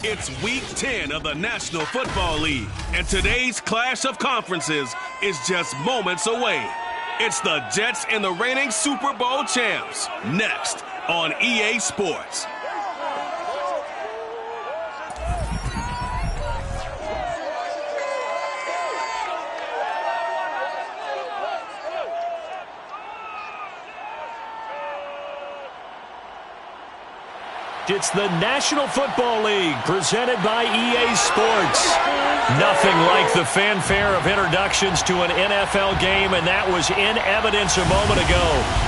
It's Week 10 of the National Football League, and today's clash of conferences is just moments away. It's the Jets and the reigning Super Bowl champs, next on EA Sports. It's the National Football League presented by EA Sports. Nothing like the fanfare of introductions to an NFL game, and that was in evidence a moment ago.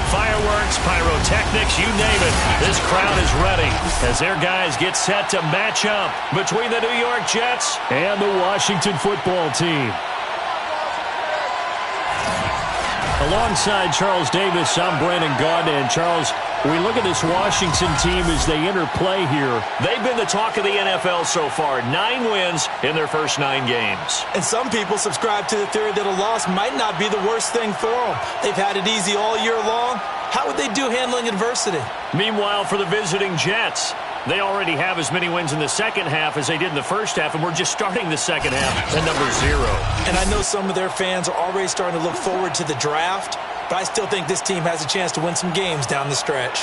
Fireworks, pyrotechnics, you name it. This crowd is ready as their guys get set to match up between the New York Jets and the Washington Football Team. Alongside Charles Davis, I'm Brandon Gaudin. And Charles, we look at this Washington team as they interplay here. They've been the talk of the NFL so far. 9 wins in their first 9 games. And some people subscribe to the theory that a loss might not be the worst thing for them. They've had it easy all year long. How would they do handling adversity? Meanwhile, for the visiting Jets, they already have as many wins in the second half as they did in the first half, and we're just starting the second half at number 0. And I know some of their fans are already starting to look forward to the draft, but I still think this team has a chance to win some games down the stretch.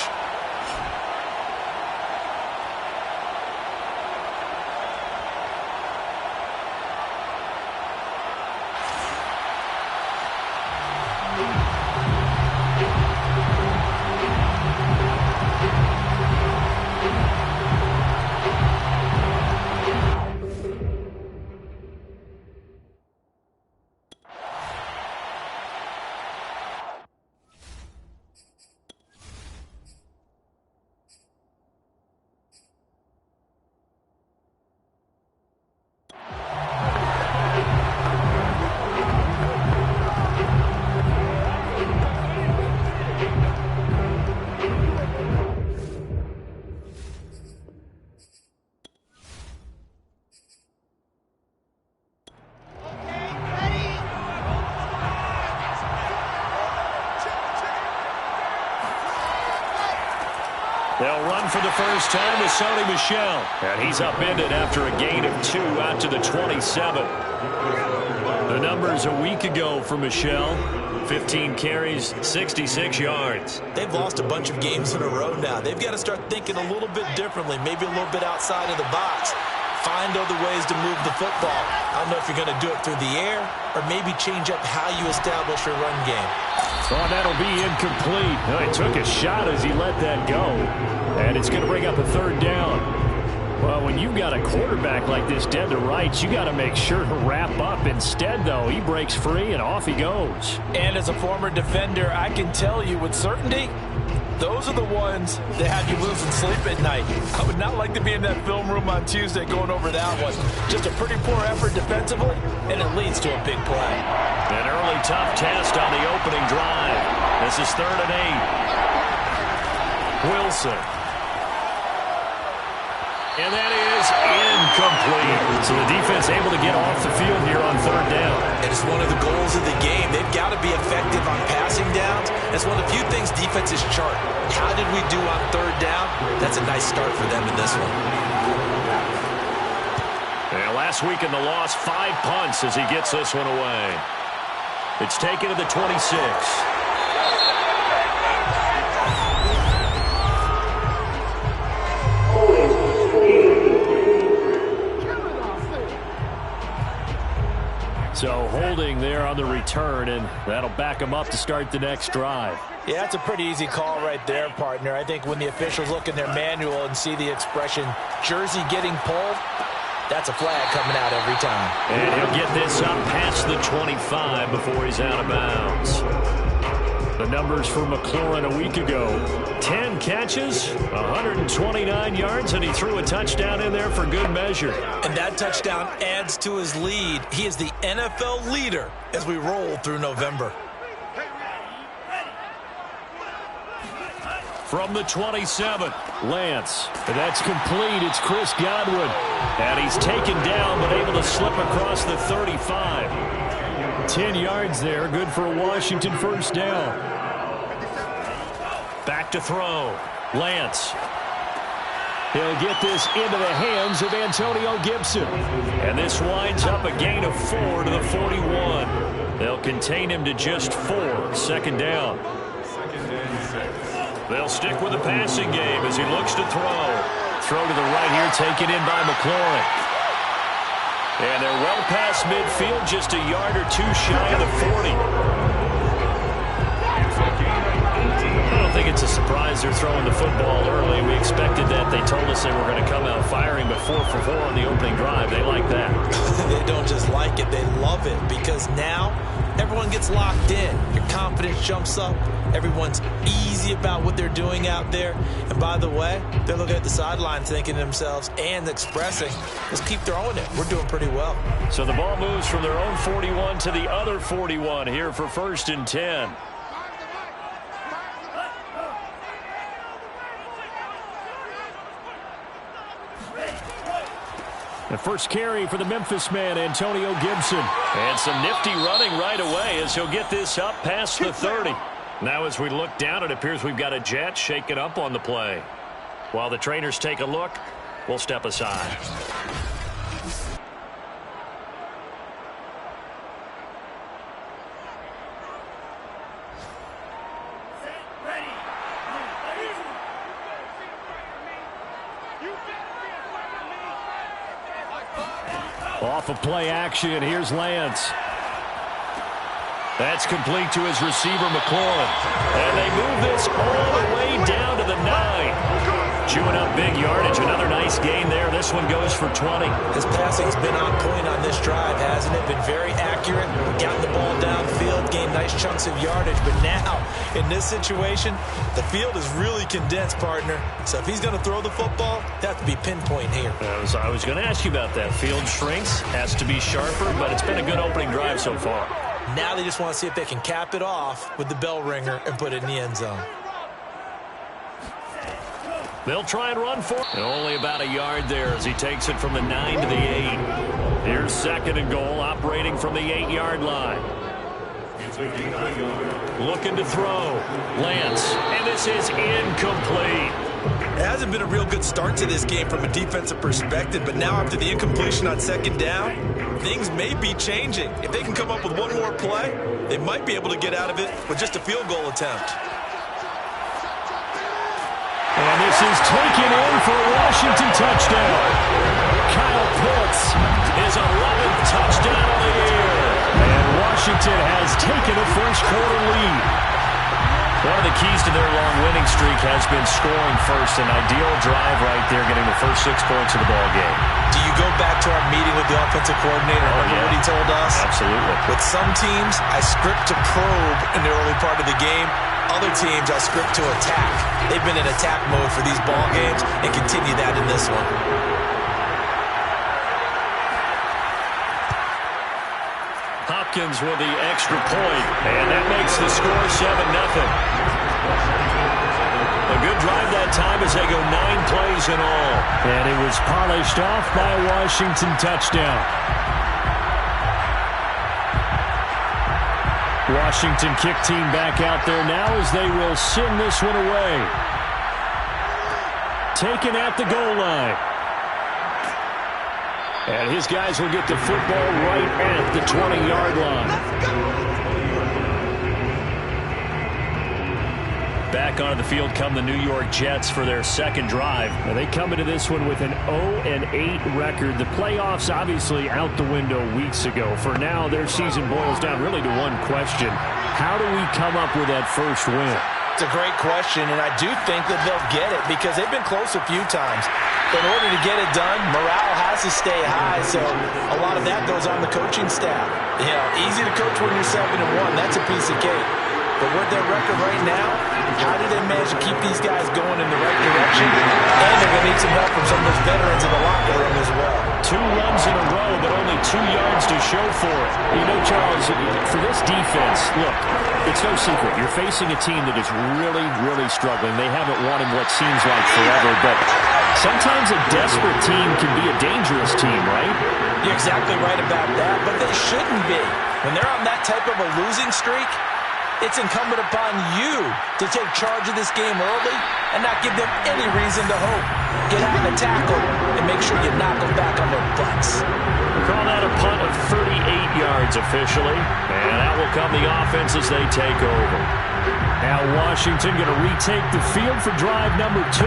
They'll run for the first time with Sony Michel. And he's upended after a gain of 2 out to the 27. The numbers a week ago for Michel: 15 carries, 66 yards. They've lost a bunch of games in a row now. They've got to start thinking a little bit differently, maybe a little bit outside of the box. Find other ways to move the football. I don't know if you're going to do it through the air or maybe change up how you establish your run game. Oh, that'll be incomplete. Oh, he took a shot as he let that go. And it's going to bring up a 3rd down. Well, when you've got a quarterback like this dead to rights, you got to make sure to wrap up. Instead, though, he breaks free and off he goes. And as a former defender, I can tell you with certainty, those are the ones that have you losing sleep at night. I would not like to be in that film room on Tuesday going over that one. Just a pretty poor effort defensively, and it leads to a big play. An early tough test on the opening drive. This is 3rd and 8. Wilson. And that is incomplete. So the defense able to get off the field here on 3rd down. And it's one of the goals of the game. They've got to be effective on passing downs. That's one of the few things defenses chart. How did we do on 3rd down? That's a nice start for them in this one. And last week in the loss, 5 punts as he gets this one away. It's taken to the 26. So holding there on the return, and that'll back him up to start the next drive. Yeah, that's a pretty easy call right there, partner. I think when the officials look in their manual and see the expression, jersey getting pulled, that's a flag coming out every time. And he'll get this up past the 25 before he's out of bounds. The numbers for McLaurin a week ago: 10 catches, 129 yards, and he threw a touchdown in there for good measure. And that touchdown adds to his lead. He is the NFL leader as we roll through November. From the 27, Lance. That's complete. It's Chris Godwin. And he's taken down, but able to slip across the 35. 10 yards there. Good for a Washington first down. Back to throw. Lance. He'll get this into the hands of Antonio Gibson. And this winds up a gain of 4 to the 41. They'll contain him to just 4, second down. They'll stick with the passing game as he looks to throw. Throw to the right here, taken in by McLaurin. And they're well past midfield, just a yard or two shy of the 40. I don't think it's a surprise they're throwing the football early. We expected that. They told us they were going to come out firing, but 4 for 4 on the opening drive. They like that. They don't just like it, they love it, because now everyone gets locked in. Your confidence jumps up. Everyone's easy about what they're doing out there. And by the way, they're looking at the sideline thinking to themselves and expressing, let's keep throwing it. We're doing pretty well. So the ball moves from their own 41 to the other 41 here for 1st and 10. The first carry for the Memphis man, Antonio Gibson. And some nifty running right away as he'll get this up past the 30. Now as we look down, it appears we've got a Jet shaken up on the play. While the trainers take a look, we'll step aside. Off of play action, here's Lance. That's complete to his receiver, McLaurin. And they move this all the way down to the 9. Chewing up big yardage. Another nice gain there. This one goes for 20. His passing's been on point on this drive, hasn't it? Been very accurate. Gotten the ball downfield, gained nice chunks of yardage. But now, in this situation, the field is really condensed, partner. So if he's going to throw the football, that has to be pinpoint here. I was going to ask you about that. Field shrinks, has to be sharper, but it's been a good opening drive so far. Now they just want to see if they can cap it off with the bell ringer and put it in the end zone. They'll try and run for it. Only about a yard there as he takes it from the 9 to the 8. Here's 2nd and goal, operating from the 8-yard line. Looking to throw. Lance. And this is incomplete. It hasn't been a real good start to this game from a defensive perspective, but now after the incompletion on 2nd down, things may be changing. If they can come up with one more play, they might be able to get out of it with just a field goal attempt. And this is taken in for a Washington touchdown. Kyle Pitts, his 11th touchdown of the year. And Washington has taken a first-quarter lead. One of the keys to their long winning streak has been scoring first. An ideal drive right there, getting the first 6 points of the ball game. Do you go back to our meeting with the offensive coordinator? Remember what he told us? Absolutely. With some teams, I script to probe in the early part of the game. Other teams, I script to attack. They've been in attack mode for these ball games and continue that in this one. Hopkins with the extra point, and that makes the score 7-0. A good drive that time as they go 9 plays in all. And it was polished off by a Washington touchdown. Washington kick team back out there now as they will send this one away. Taken at the goal line. And his guys will get the football right at the 20-yard line. Back onto the field come the New York Jets for their second drive. Now they come into this one with an 0-8 record. The playoffs obviously out the window weeks ago. For now, their season boils down really to one question. How do we come up with that first win? It's a great question, and I do think that they'll get it because they've been close a few times. But in order to get it done, morale has to stay high, so a lot of that goes on the coaching staff. You know, easy to coach when you're 7-1. That's a piece of cake. But with their record right now, how do they manage to keep these guys going in the right direction? And they're going to need some help from some of those veterans in the locker room as well. 2 runs in a row, but only 2 yards to show for it. You know, Charles, for this defense, look, it's no secret. You're facing a team that is really, really struggling. They haven't won in what seems like forever, but sometimes a desperate team can be a dangerous team, right? You're exactly right about that, but they shouldn't be. When they're on that type of a losing streak, It's incumbent upon you to take charge of this game early and not give them any reason to hope. Get out and tackle and make sure you knock them back on their butts. Call that a punt of 38 yards officially, and that will come the offense as they take over. Now Washington going to retake the field for drive number 2.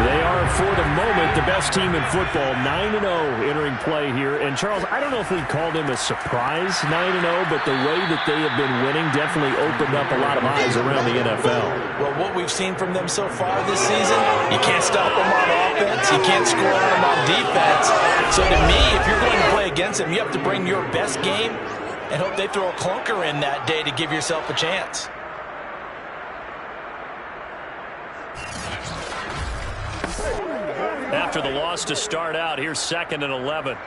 They are, for the moment, the best team in football, 9-0 entering play here. And, Charles, I don't know if we'd call them a surprise 9-0, but the way that they have been winning definitely opened up a lot of eyes around the NFL. Well, what we've seen from them so far this season, you can't stop them on offense, you can't score on them on defense. So to me, if you're going to play against them, you have to bring your best game and hope they throw a clunker in that day to give yourself a chance. After the loss to start out, here's 2nd and 11.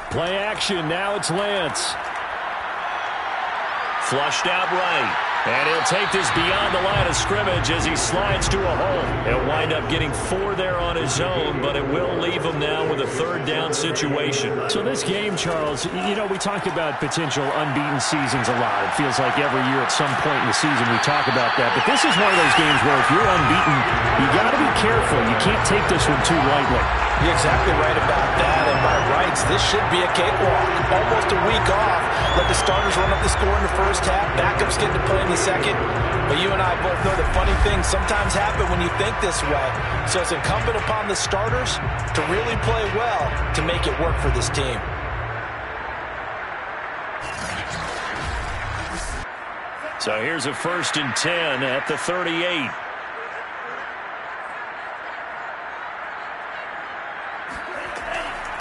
Play action, now it's Lance. Flushed out right. And he'll take this beyond the line of scrimmage as he slides to a hole. He'll wind up getting 4 there on his own, but it will leave him now with a 3rd down situation. So this game, Charles, you know, we talk about potential unbeaten seasons a lot. It feels like every year at some point in the season we talk about that. But this is one of those games where if you're unbeaten, you got to be careful. You can't take this one too lightly. You're exactly right about that, and by rights, this should be a cakewalk. Almost a week off. Let the starters run up the score in the first half. Backups get to play in the second. But you and I both know that funny things sometimes happen when you think this way. So it's incumbent upon the starters to really play well to make it work for this team. So here's a 1st and 10 at the 38.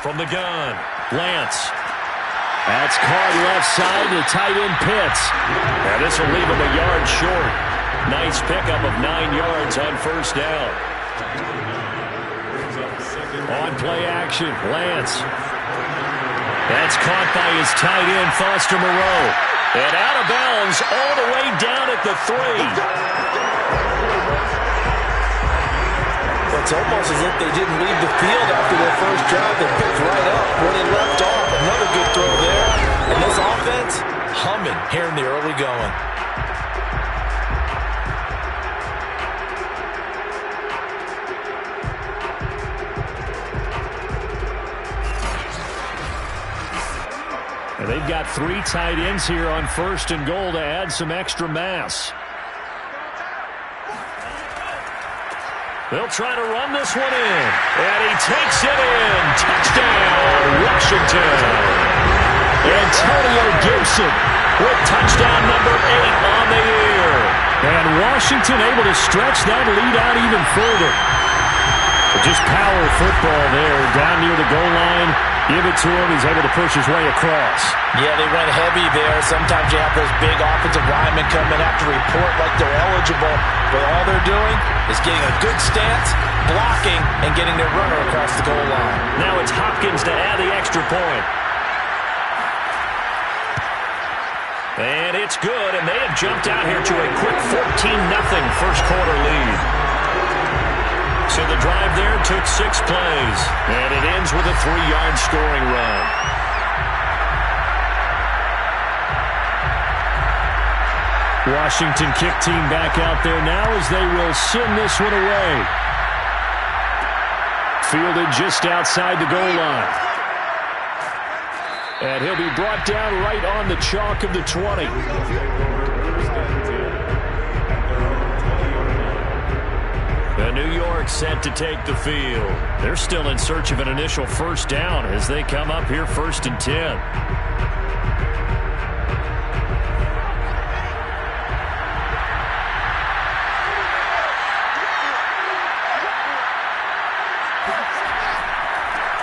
From the gun, Lance. That's caught left side to tight end Pitts. Now this will leave him a yard short. Nice pickup of 9 yards on 1st down. On play action, Lance. That's caught by his tight end, Foster Moreau. And out of bounds all the way down at the 3. It's almost as if they didn't leave the field after their first drive. They picked right up where they left off. Another good throw there. And this offense, humming here in the early going. And they've got 3 tight ends here on 1st and goal to add some extra mass. They'll try to run this one in. And he takes it in. Touchdown, Washington. Antonio Gibson with touchdown number 8 on the year. And Washington able to stretch that lead out even further. Just power football there down near the goal line. Give it to him. He's able to push his way across. Yeah, they went heavy there. Sometimes you have those big offensive linemen come in after report like they're eligible. But all they're doing is getting a good stance, blocking, and getting their runner across the goal line. Now it's Hopkins to add the extra point. And it's good, and they have jumped out here to a quick 14-0 first quarter lead. So the drive there took 6 plays, and it ends with a 3-yard scoring run. Washington kick team back out there now as they will send this one away. Fielded just outside the goal line. And he'll be brought down right on the chalk of the 20. New York set to take the field. They're still in search of an initial 1st down as they come up here 1st and 10.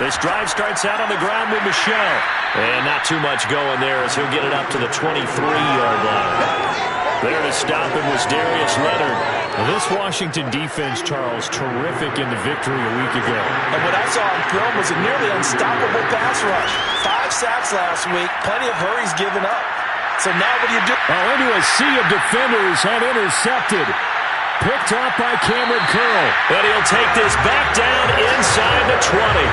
This drive starts out on the ground with Michel. And not too much going there as he'll get it up to the 23-yard line. There to stop him was Darius Leonard. Well, this Washington defense, Charles, terrific in the victory a week ago. And what I saw on film was a nearly unstoppable pass rush. 5 sacks last week, plenty of hurries given up. So now what do you do? Well, into a sea of defenders and intercepted. Picked off by Cameron Curl. And he'll take this back down inside the 20.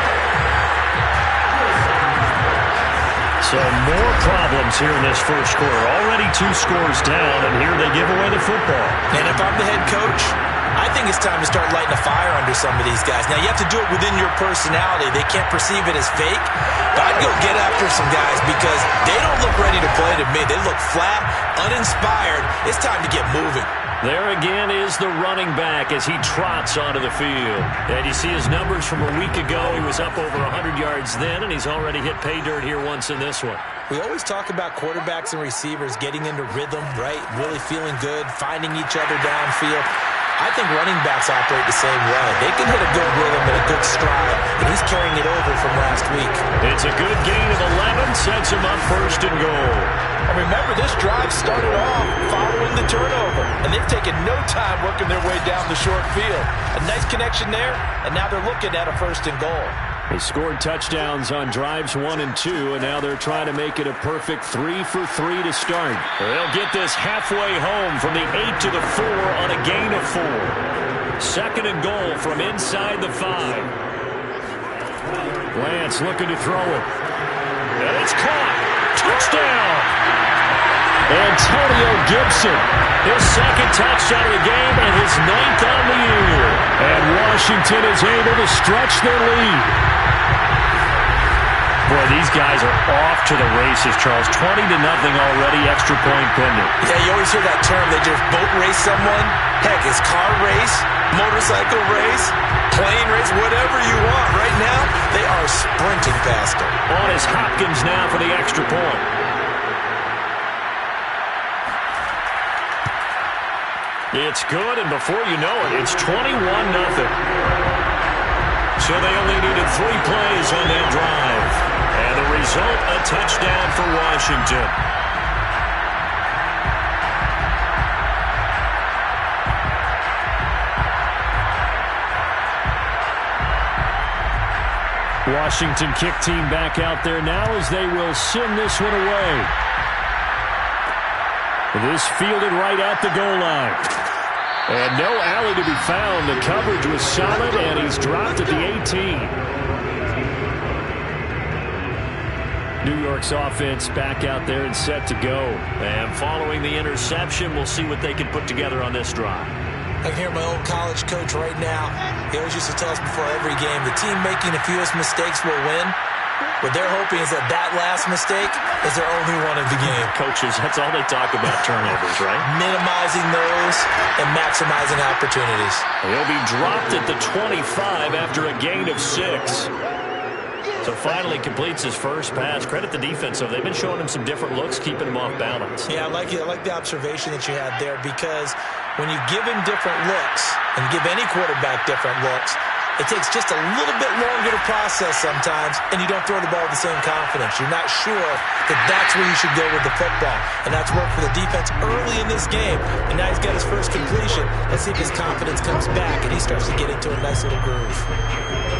So more problems here in this first quarter. Already 2 scores down, and here they give away the football. And if I'm the head coach, I think it's time to start lighting a fire under some of these guys. Now, you have to do it within your personality. They can't perceive it as fake. But I'd go get after some guys because they don't look ready to play to me. They look flat, uninspired. It's time to get moving. There again is the running back as he trots onto the field. And you see his numbers from a week ago. He was up over 100 yards then, and he's already hit pay dirt here once in this one. We always talk about quarterbacks and receivers getting into rhythm, right? Really feeling good, finding each other downfield. I think running backs operate the same way. They can hit a good rhythm and a good stride, and he's carrying it over from last week. It's a good gain of 11, sets him up first and goal. And remember, this drive started off following the turnover, and they've taken no time working their way down the short field. A nice connection there, and now they're looking at a first and goal. They scored touchdowns on drives 1 and 2, and now they're trying to make it a perfect 3 for 3 to start. They'll get this halfway home from the 8 to the 4 on a gain of 4. Second and goal from inside the 5. Lance looking to throw it. And it's caught. Touchdown! Antonio Gibson, his second touchdown of the game and his 9th on the year. And Washington is able to stretch their lead. Boy, these guys are off to the races, Charles. 20-0 already, extra point pending. Yeah, you always hear that term. They just boat race someone. Heck, it's car race, motorcycle race, plane race, whatever you want. Right now, they are sprinting past them. On is Hopkins now for the extra point. It's good, and before you know it, it's 21-0. So they only needed 3 plays on that drive. And the result, a touchdown for Washington. Washington kick team back out there now as they will send this one away. This fielded right at the goal line. And no alley to be found. The coverage was solid, and he's dropped at the 18. New York's offense back out there and set to go. And following the interception, we'll see what they can put together on this drive. I can hear my old college coach right now. He always used to tell us before every game, the team making the fewest mistakes will win. What they're hoping is that last mistake is their only one of the game. Coaches, that's all they talk about, turnovers, right? Minimizing those and maximizing opportunities. He'll be dropped at the 25 after a gain of 6. So finally completes his first pass. Credit the defense, though. They've been showing him some different looks, keeping him off balance. Yeah, I like it. I like the observation that you had there, because when you give him different looks and give any quarterback different looks, it takes just a little bit longer to process sometimes, and you don't throw the ball with the same confidence. You're not sure that that's where you should go with the football. And that's worked for the defense early in this game. And now he's got his first completion. Let's see if his confidence comes back and he starts to get into a nice little groove.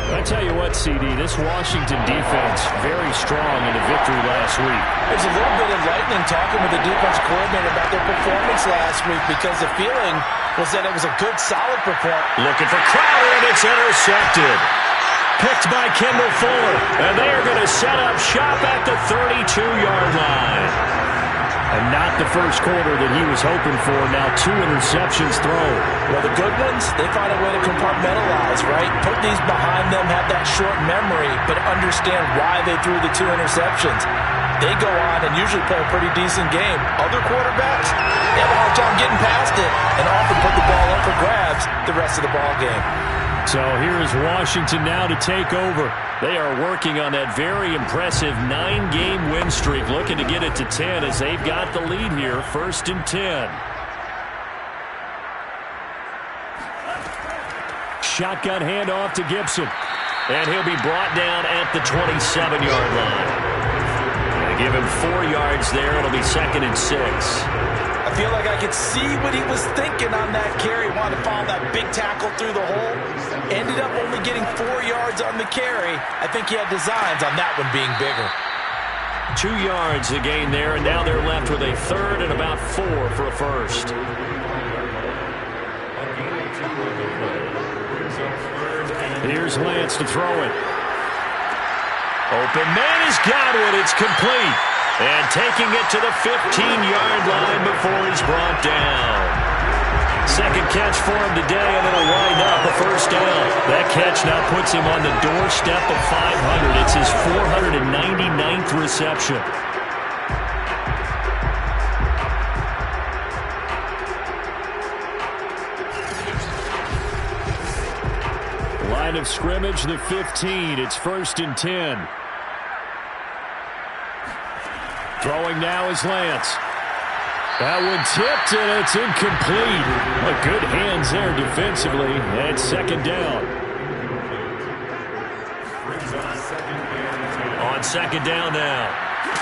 I tell you what, CD, this Washington defense very strong in the victory last week. There's a little bit enlightening talking with the defense coordinator about their performance last week, because the feeling was that it was a good, solid performance. Looking for Crowder, and it's intercepted. Picked by Kendall Fuller, and they are going to set up shop at the 32-yard line. And not the first quarter that he was hoping for. Now 2 interceptions thrown. Well, the good ones, they find a way to compartmentalize, right? Put these behind them, have that short memory, but understand why they threw the 2 interceptions. They go on and usually play a pretty decent game. Other quarterbacks, they have a hard time getting past it and often put the ball up for grabs the rest of the ball game. So here is Washington now to take over. They are working on that very impressive 9-game win streak, looking to get it to 10 as they've got the lead here, 1st and 10. Shotgun handoff to Gibson. And he'll be brought down at the 27-yard line. They give him 4 yards there. It'll be 2nd and 6. I feel like I could see what he was thinking on that carry. Wanted to follow that big tackle through the hole. Ended up only getting 4 yards on the carry. I think he had designs on that one being bigger. 2 yards the gain there, and now they're left with a 3rd and about 4 for a first. Here's Lance to throw it. Open man has got one. It's complete. And taking it to the 15-yard line before he's brought down. Second catch for him today, and it'll wind up a first down. That catch now puts him on the doorstep of 500. It's his 499th reception. Line of scrimmage, the 15. It's 1st and 10. Throwing now is Lance. That one tipped, and it's incomplete. But good hands there defensively. And second down. On second down now,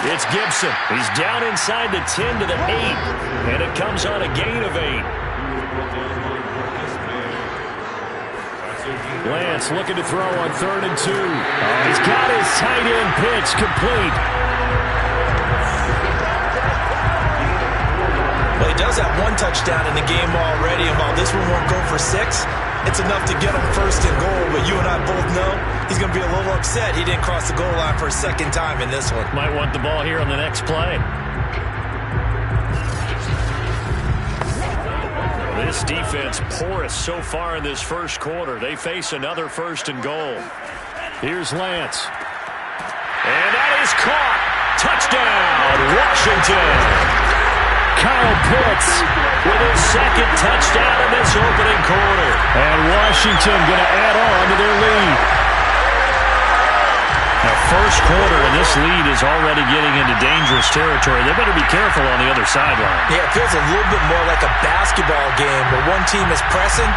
it's Gibson. He's down inside the 10 to the 8. And it comes on a gain of 8. Lance looking to throw on 3rd and 2. He's got his tight end pitch complete. Well, he does have one touchdown in the game already, and while this one won't go for 6, it's enough to get him 1st and goal. But you and I both know he's going to be a little upset he didn't cross the goal line for a second time in this one. Might want the ball here on the next play. This defense porous so far in this first quarter. They face another 1st and goal. Here's Lance. And that is caught. Touchdown, Washington. Kyle Pitts with his second touchdown in this opening quarter. And Washington going to add on to their lead. Now, first quarter, and this lead is already getting into dangerous territory. They better be careful on the other sideline. Yeah, it feels a little bit more like a basketball game where one team is pressing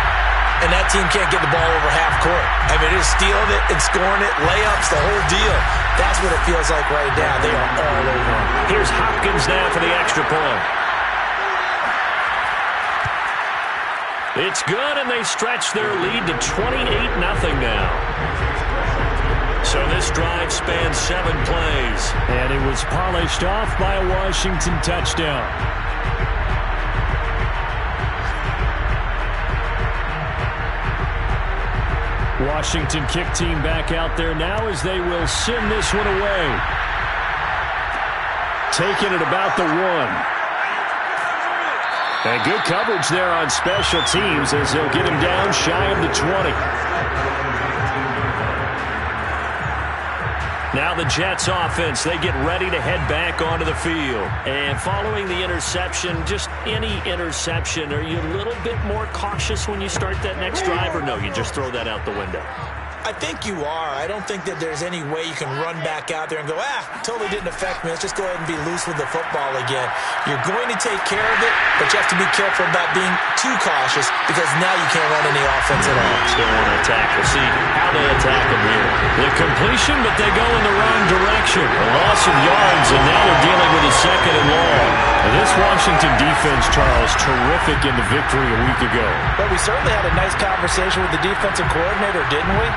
and that team can't get the ball over half court. I mean, they're stealing it and scoring it, layups, the whole deal. That's what it feels like right now. They are all over. Here's Hopkins now for the extra point. It's good, and they stretch their lead to 28-0 now. So this drive spans 7 plays. And it was polished off by a Washington touchdown. Washington kick team back out there now as they will send this one away. Taking it about the 1. And good coverage there on special teams as they'll get him down shy of the 20. Now the Jets offense, they get ready to head back onto the field. And following the interception, just any interception, are you a little bit more cautious when you start that next drive, or no, you just throw that out the window? I think you are. I don't think that there's any way you can run back out there and go, totally didn't affect me. Let's just go ahead and be loose with the football again. You're going to take care of it, but you have to be careful about being too cautious because now you can't run any offense at all. Still want to attack. We'll see how they attack them here. The completion, but they go in the wrong direction. A loss of yards, and now they're dealing with a 2nd and long. And this Washington defense, Charles, terrific in the victory a week ago. Well, we certainly had a nice conversation with the defensive coordinator, didn't we?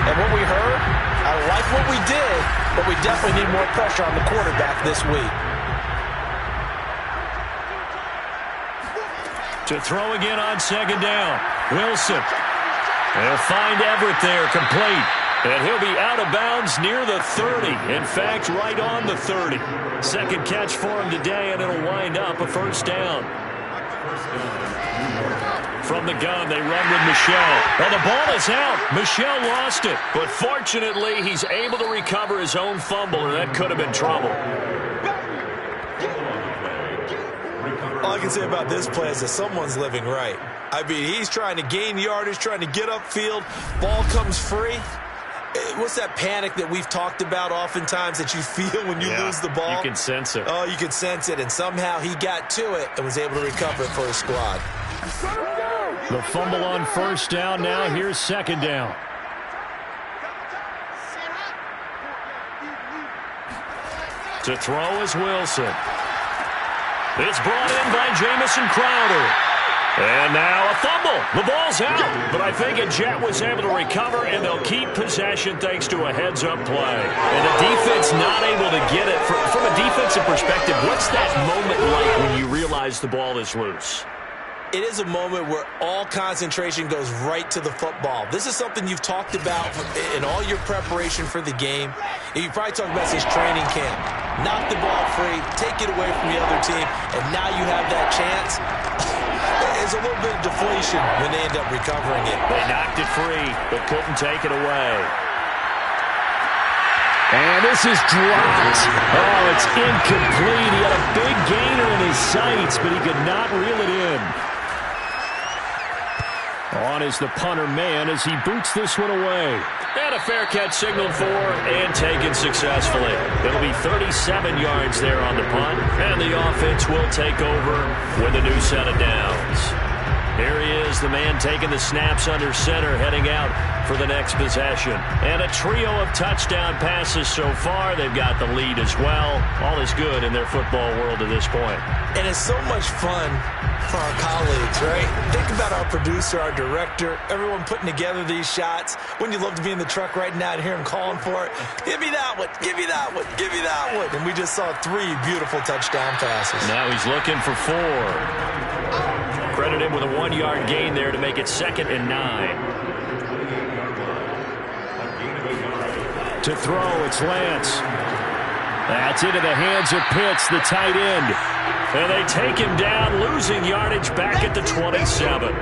And what we heard, I like what we did, but we definitely need more pressure on the quarterback this week. To throw again on 2nd down. Wilson. They'll find Everett there, complete. And he'll be out of bounds near the 30. In fact, right on the 30. Second catch for him today, and it'll wind up a first down. From the gun, they run with Michel. Well, the ball is out. Michel lost it. But fortunately, he's able to recover his own fumble, or that could have been trouble. All I can say about this play is that someone's living right. I mean, he's trying to gain yardage, trying to get upfield. Ball comes free. What's that panic that we've talked about oftentimes that you feel when you lose the ball? You can sense it. Oh, you can sense it. And somehow he got to it and was able to recover it for his squad. The fumble on 1st down now. Here's 2nd down. To throw is Wilson. It's brought in by Jamison Crowder. And now a fumble. The ball's out. But I think a Jet was able to recover, and they'll keep possession thanks to a heads-up play. And the defense not able to get it. From a defensive perspective, what's that moment like when you realize the ball is loose? It is a moment where all concentration goes right to the football. This is something you've talked about in all your preparation for the game. You probably talked about since training camp. Knock the ball free, take it away from the other team, and now you have that chance. There's a little bit of deflation when they end up recovering it. They knocked it free, but couldn't take it away. And this is dropped. Oh, it's incomplete. He had a big gainer in his sights, but he could not reel it in. On is the punter man as he boots this one away. And a fair catch signaled for and taken successfully. It'll be 37 yards there on the punt, and the offense will take over with a new set of downs. Here he is, the man taking the snaps under center, heading out for the next possession. And a trio of touchdown passes so far. They've got the lead as well. All is good in their football world at this point. And it's so much fun for our colleagues, right? Think about our producer, our director, everyone putting together these shots. Wouldn't you love to be in the truck right now and hear him calling for it? Give me that one, give me that one, give me that one. And we just saw 3 beautiful touchdown passes. Now he's looking for 4. Credit him with a 1-yard gain there to make it 2nd and 9. To throw, it's Lance. That's into the hands of Pitts, the tight end. And they take him down, losing yardage back at the 27.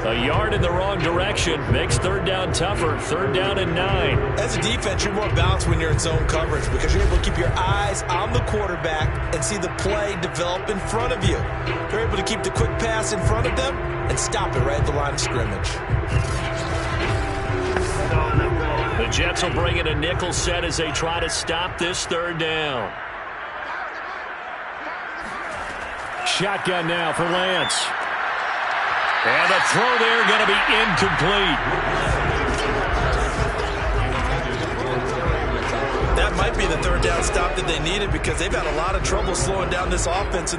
A yard in the wrong direction makes 3rd down tougher. 3rd down and 9. As a defense, you're more balanced when you're in zone coverage because you're able to keep your eyes on the quarterback and see the play develop in front of you. You're able to keep the quick pass in front of them and stop it right at the line of scrimmage. The Jets will bring in a nickel set as they try to stop this 3rd down. Shotgun now for Lance. And the throw there going to be incomplete. That might be the 3rd down stop that they needed because they've had a lot of trouble slowing down this offense.